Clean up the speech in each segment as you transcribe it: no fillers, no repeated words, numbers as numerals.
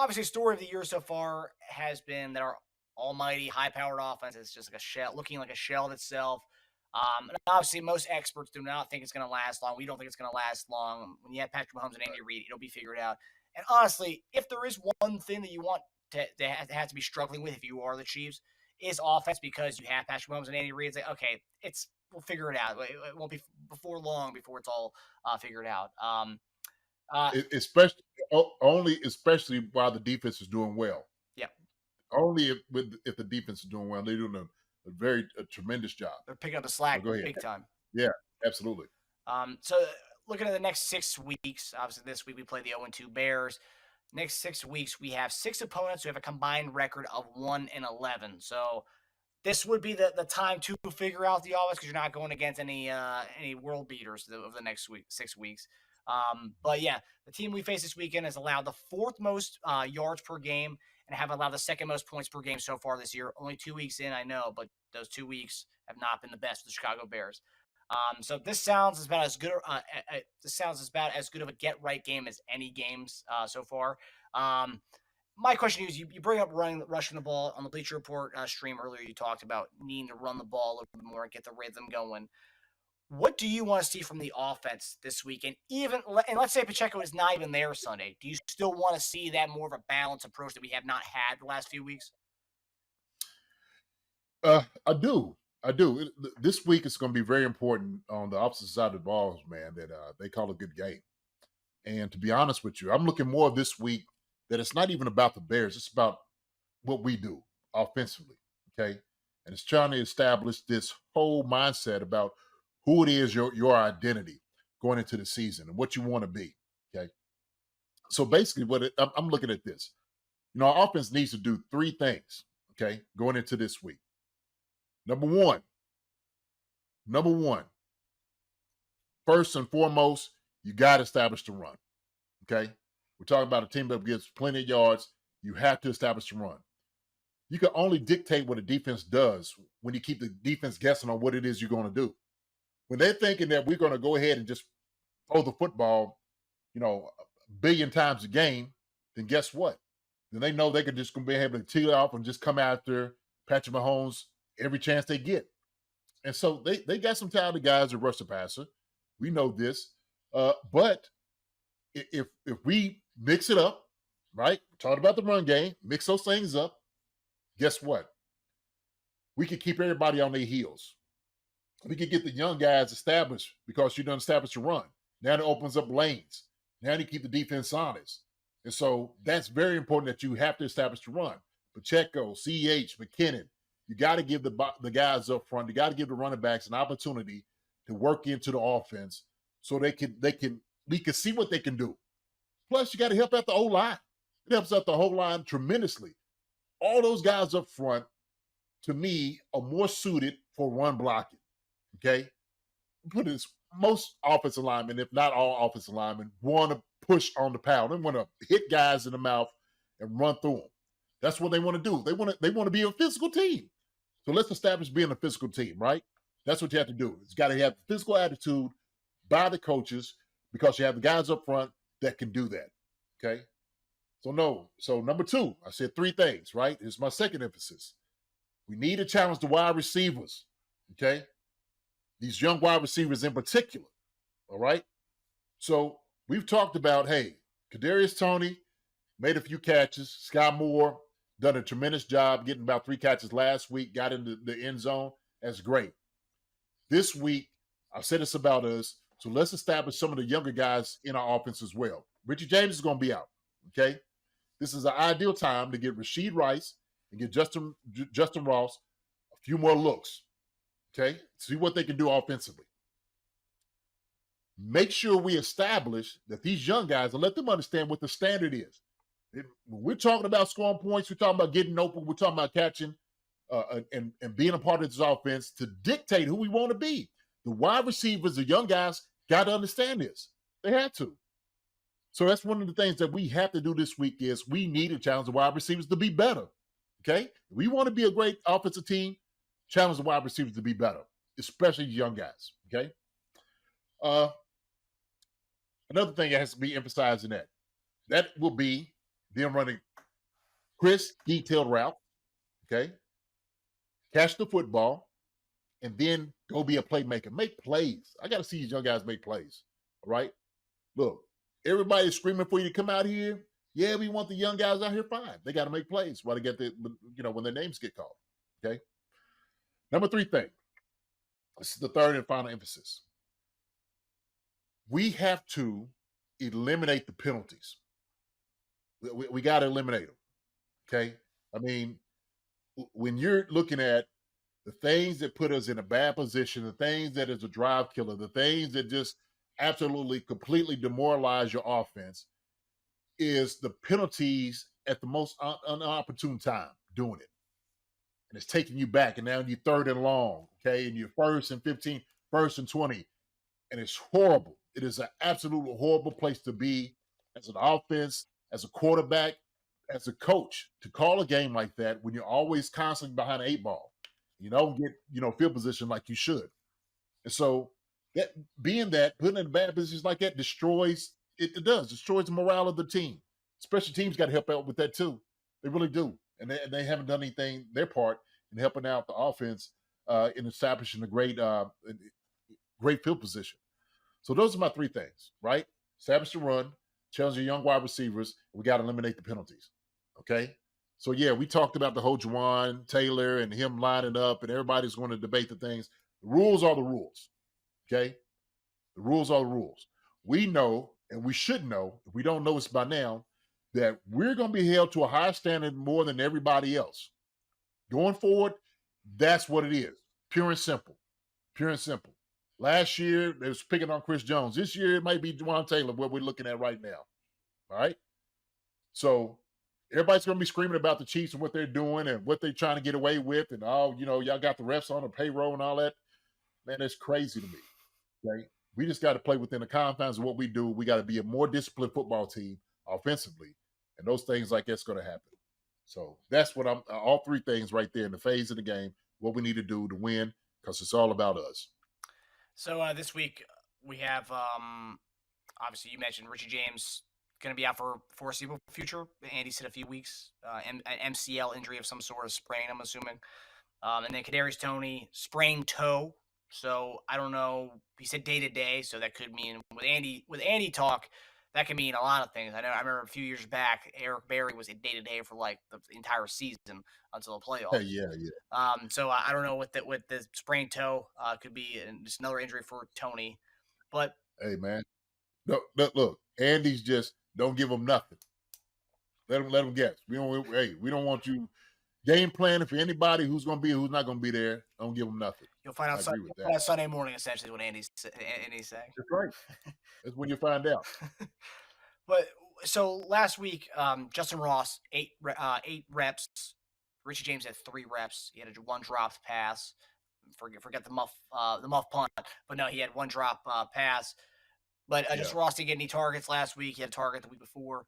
obviously, story of the year so far has been that our almighty high-powered offense is just like a shell, looking like a shell of itself. And obviously, most experts do not think it's going to last long. We don't think it's going to last long. When you have Patrick Mahomes and Andy Reid, it'll be figured out. And honestly, if there is one thing that you want to have to be struggling with if you are the Chiefs, is offense, because you have Patrick Mahomes and Andy Reid. It's like, okay, we'll figure it out. It won't be before long before it's all figured out. Uh, Especially especially while the defense is doing well. yeah, Only if the defense is doing well, they're doing a tremendous job. they're picking up the So slack go ahead. big time. Yeah, absolutely. So looking at the next 6 weeks, obviously this week we play the 0-2 Bears. Next 6 weeks we have 6 opponents who have a combined record of 1-11. So this would be the time to figure out the offense, because you're not going against any world beaters of the next 6 weeks. But yeah, the team we face this weekend has allowed the fourth most yards per game and have allowed the second most points per game so far this year. Only 2 weeks in, I know, but those 2 weeks have not been the best for the Chicago Bears. So this sounds about as good. This sounds about as good of a get right game as any games so far. My question to you is: you bring up rushing the ball on the Bleacher Report stream earlier. You talked about needing to run the ball a little bit more and get the rhythm going. What do you want to see from the offense this week? And let's say Pacheco is not even there Sunday. Do you still want to see that more of a balanced approach that we have not had the last few weeks? I do. I do. This week is going to be very important on the opposite side of the balls, man, that they call a good game. And to be honest with you, I'm looking more this week that it's not even about the Bears. It's about what we do offensively, okay? And it's trying to establish this whole mindset about who it is, your identity going into the season and what you want to be, okay? So basically, I'm looking at this. Our offense needs to do three things, okay, going into this week. Number one, first and foremost, you got to establish the run. Okay. We're talking about a team that gets plenty of yards. You have to establish the run. You can only dictate what a defense does when you keep the defense guessing on what it is you're going to do. When they're thinking that we're going to go ahead and just throw the football, a billion times a game, then guess what? Then they know they could just be able to tee it off and just come after Patrick Mahomes every chance they get. And so they got some talented guys that rush the passer. We know this. But if we mix it up, right? Talked about the run game, mix those things up, guess what? We can keep everybody on their heels. We can get the young guys established because you done established a run. Now it opens up lanes. Now you keep the defense honest. And so that's very important that you have to establish the run. Pacheco, CH, McKinnon, you got to give the guys up front, you got to give the running backs an opportunity to work into the offense so we can see what they can do. Plus, you got to help out the O-line. It helps out the whole line tremendously. All those guys up front, to me, are more suited for run blocking. Okay? Put this, most offensive linemen, if not all offensive linemen, want to push on the pound. They want to hit guys in the mouth and run through them. That's what they want to do. They want to be a physical team. So let's establish being a physical team, right? That's what you have to do. It's got to have physical attitude by the coaches because you have the guys up front that can do that. Okay? So number two, I said three things, right? Here's my second emphasis. We need to challenge the wide receivers. Okay? These young wide receivers in particular. All right? So we've talked about, hey, Kadarius Toney made a few catches. Sky Moore done a tremendous job getting about 3 catches last week, got into the end zone. That's great. This week, I said it's about us, so let's establish some of the younger guys in our offense as well. Richie James is going to be out, okay? This is an ideal time to get Rashid Rice and get Justin Ross a few more looks, okay? See what they can do offensively. Make sure we establish that these young guys, and let them understand what the standard is. When we're talking about scoring points, we're talking about getting open, we're talking about catching and being a part of this offense to dictate who we want to be. The wide receivers, the young guys, got to understand this. They had to. So that's one of the things that we have to do this week is we need to challenge the wide receivers to be better, okay? If we want to be a great offensive team, challenge the wide receivers to be better, especially young guys, okay? Another thing that has to be emphasized in that will be them running crisp, detailed route. Okay, catch the football, and then go be a playmaker. Make plays. I got to see these young guys make plays. All right. Look, everybody's screaming for you to come out here. Yeah, we want the young guys out here. Fine. They got to make plays while they get when their names get called. Okay. Number 3 thing. This is the third and final emphasis. We have to eliminate the penalties. We got to eliminate them. Okay. I mean, when you're looking at the things that put us in a bad position, the things that is a drive killer, the things that just absolutely completely demoralize your offense, is the penalties at the most unopportune time doing it. And it's taking you back, and now you're 3rd and long, okay, and you're 1st and 15, 1st and 20, and it's horrible. It is an absolutely horrible place to be as an offense, as a quarterback, as a coach, to call a game like that when you're always constantly behind an 8 ball. You don't get, field position like you should. And so that putting in bad positions like that destroys the morale of the team. Special teams got to help out with that too. They really do. And they haven't done anything, their part, in helping out the offense in establishing a great field position. So those are my 3 things, right? Establish the run, challenge your young wide receivers, and we got to eliminate the penalties. Okay? So yeah, we talked about the whole Juwan Taylor and him lining up, and everybody's going to debate the things. The rules are the rules. Okay? The rules are the rules. We know, and we should know, if we don't know this by now, that we're going to be held to a higher standard more than everybody else. Going forward, that's what it is. Pure and simple. Pure and simple. Last year, they was picking on Chris Jones. This year, it might be Juwan Taylor, what we're looking at right now. All right? So everybody's going to be screaming about the Chiefs and what they're doing and what they're trying to get away with, and y'all got the refs on the payroll and all that. Man, that's crazy to me. Okay? We just got to play within the confines of what we do. We got to be a more disciplined football team offensively, and those things like that's going to happen. So that's what all 3 things right there in the phase of the game, what we need to do to win, because it's all about us. So this week we have, obviously you mentioned Richie James going to be out for foreseeable future. Andy said a few weeks, an MCL injury of some sort of sprain, I'm assuming. And then Kadarius Toney, sprained toe. So I don't know. He said day to day, so that could mean with Andy talk, that can mean a lot of things. I remember a few years back, Eric Berry was a day to day for like the entire season until the playoffs. Yeah. So I don't know with the sprained toe, could be just another injury for Toney. But hey, man, look, Andy's just don't give him nothing. Let him guess. We don't want you game planning for anybody who's going to be, who's not going to be there. Don't give them nothing. You'll find out Sunday morning, essentially, what Andy's saying. That's right. That's when you find out. But so last week, Justin Ross, 8 reps. Richie James had 3 reps. He had 1 dropped pass. Forget the muff punt, but no, he had 1 drop pass. But Justin Ross didn't get any targets last week. He had a target the week before.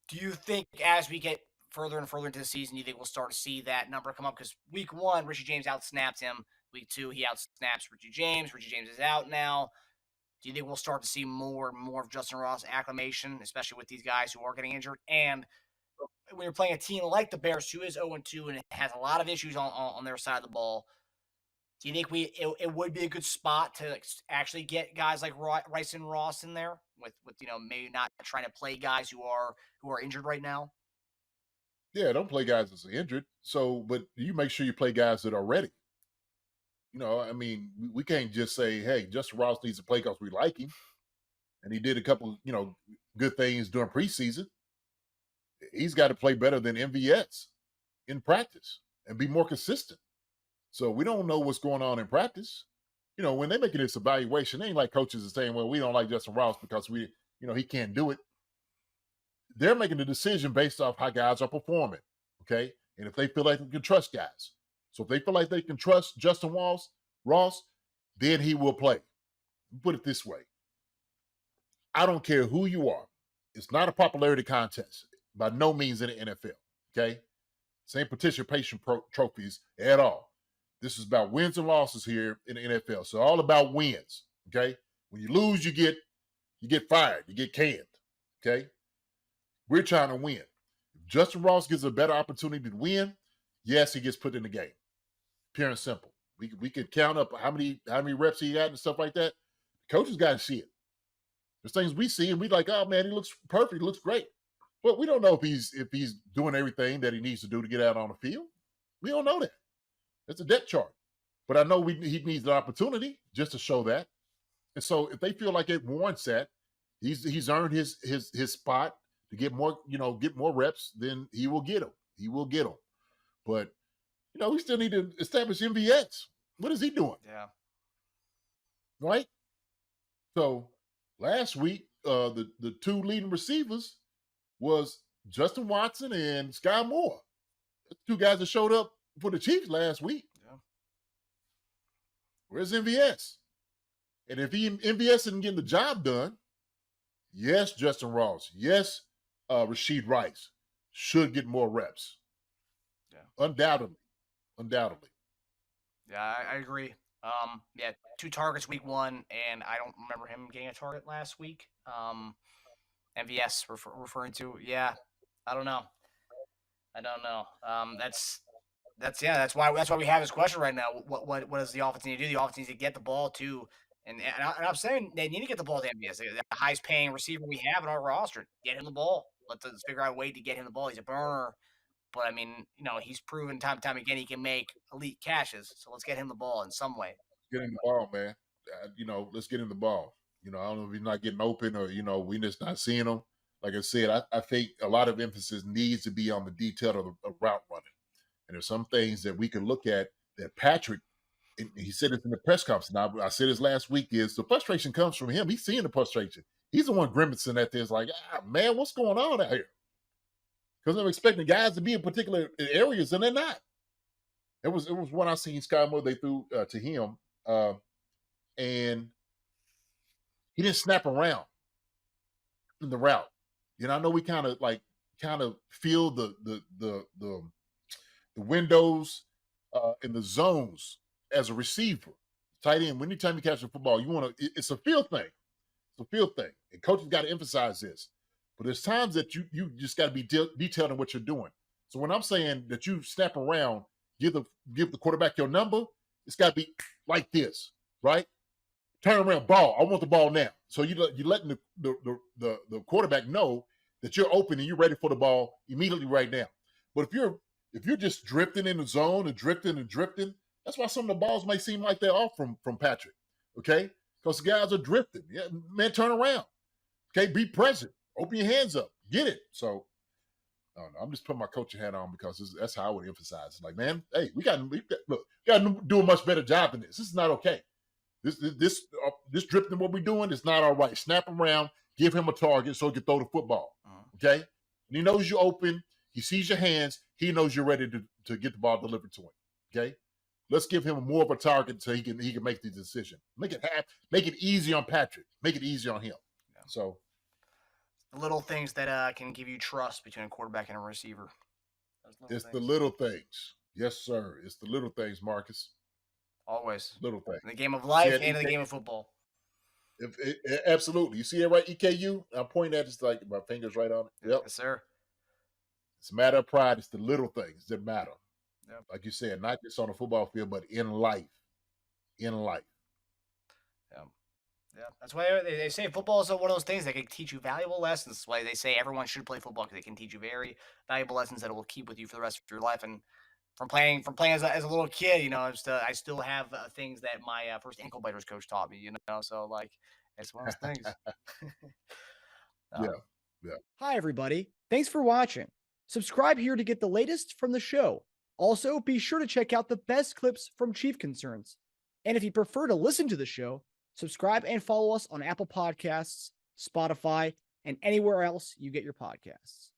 Do you think as we get further and further into the season, you think we'll start to see that number come up? Because week 1, Richie James outsnapped him. Week 2, he outsnaps Richie James. Richie James is out now. Do you think we'll start to see more and more of Justin Ross acclimation, especially with these guys who are getting injured? And when you're playing a team like the Bears, who is 0-2 and has a lot of issues on their side of the ball, do you think it would be a good spot to actually get guys like Rice and Ross in there with maybe not trying to play guys who are injured right now? Yeah, don't play guys that's injured. So, but you make sure you play guys that are ready. We can't just say, hey, Justin Ross needs to play because we like him. And he did a couple, good things during preseason. He's got to play better than MVS in practice and be more consistent. So we don't know what's going on in practice. When they're making this evaluation, it ain't like coaches are saying, well, we don't like Justin Ross because he can't do it. They're making the decision based off how guys are performing, okay? And if they feel like they can trust guys. So if they feel like they can trust Justin Ross, then he will play. Put it this way. I don't care who you are. It's not a popularity contest by no means in the NFL, okay? Same participation trophies at all. This is about wins and losses here in the NFL. So all about wins, okay? When you lose, you get fired. You get canned, okay? We're trying to win. If Justin Ross gets a better opportunity to win, yes, he gets put in the game. Pure and simple. We could count up how many reps he got and stuff like that. Coaches got to see it. There's things we see and we like, oh man, he looks perfect, he looks great. But we don't know if he's doing everything that he needs to do to get out on the field. We don't know that. It's a depth chart. But I know he needs the opportunity just to show that. And so if they feel like it warrants that, he's earned his spot to get more, get more reps, then he will get them. He will get them. But we still need to establish MVS. What is he doing? Yeah. Right? So last week, the two leading receivers was Justin Watson and Sky Moore. Two guys that showed up for the Chiefs last week. Yeah. Where's MVS? And if MVS isn't getting the job done, yes, Justin Ross, yes, Rashid Rice should get more reps. Yeah. Undoubtedly. Yeah, I agree. Yeah, 2 targets week 1, and I don't remember him getting a target last week. MVS referring to, yeah, I don't know. That's why we have this question right now. What does the offense need to do? The offense needs to get the ball to, and I'm saying they need to get the ball to MVS, the highest paying receiver we have in our roster. Get him the ball. Let's figure out a way to get him the ball. He's a burner. But, I mean, he's proven time and time again he can make elite catches. So let's get him the ball in some way. Get him the ball, man. Let's get him the ball. I don't know if he's not getting open or, we just not seeing him. Like I said, I think a lot of emphasis needs to be on the detail of the route running. And there's some things that we can look at that Patrick, and he said it in the press conference. Now, I said this last week, is the frustration comes from him. He's seeing the frustration. He's the one grimacing at this like, man, what's going on out here? Because I'm expecting guys to be in particular areas, and they're not. It was when I seen Sky Moore, they threw to him, and he didn't snap around in the route. I know we kind of feel the windows and the zones as a receiver, tight end. Anytime you catch the football, it's a feel thing. It's a feel thing, and coaches got to emphasize this. But there's times that you just got to be detailed in what you're doing. So when I'm saying that you snap around, give the quarterback your number, it's got to be like this, right? Turn around, ball. I want the ball now. So you're letting the quarterback know that you're open and you're ready for the ball immediately right now. But if you're just drifting in the zone and drifting, that's why some of the balls may seem like they're off from Patrick. Okay, because the guys are drifting. Yeah, man, turn around. Okay, be present. Open your hands up. Get it. So, I don't know. I'm just putting my coaching hat on because that's how I would emphasize. It's like, man, hey, we got to do a much better job than this. This is not okay. This drifting what we're doing is not all right. Snap around, give him a target so he can throw the football. Okay? And he knows you're open. He sees your hands. He knows you're ready to get the ball delivered to him. Okay? Let's give him more of a target so he can make the decision. Make it easy on Patrick. Make it easy on him. Yeah. So the little things that can give you trust between a quarterback and a receiver. It's the little things. Yes, sir. It's the little things, Marcus. Always. Little things. In the game of life and in the game of football. Absolutely. You see it right, EKU? I'm pointing at it, it's like my finger's right on it. Yep. Yes, sir. It's a matter of pride. It's the little things that matter. Yep. Like you said, not just on the football field, but in life. In life. Yeah. Yeah. That's why they say football is one of those things that can teach you valuable lessons. That's why they say everyone should play football, because it can teach you very valuable lessons that it will keep with you for the rest of your life. And from playing as a little kid, I still have things that my first ankle biters coach taught me, so like it's one of those things. Yeah. Hi, everybody. Thanks for watching. Subscribe here to get the latest from the show. Also, be sure to check out the best clips from Chief Concerns. And if you prefer to listen to the show, subscribe and follow us on Apple Podcasts, Spotify, and anywhere else you get your podcasts.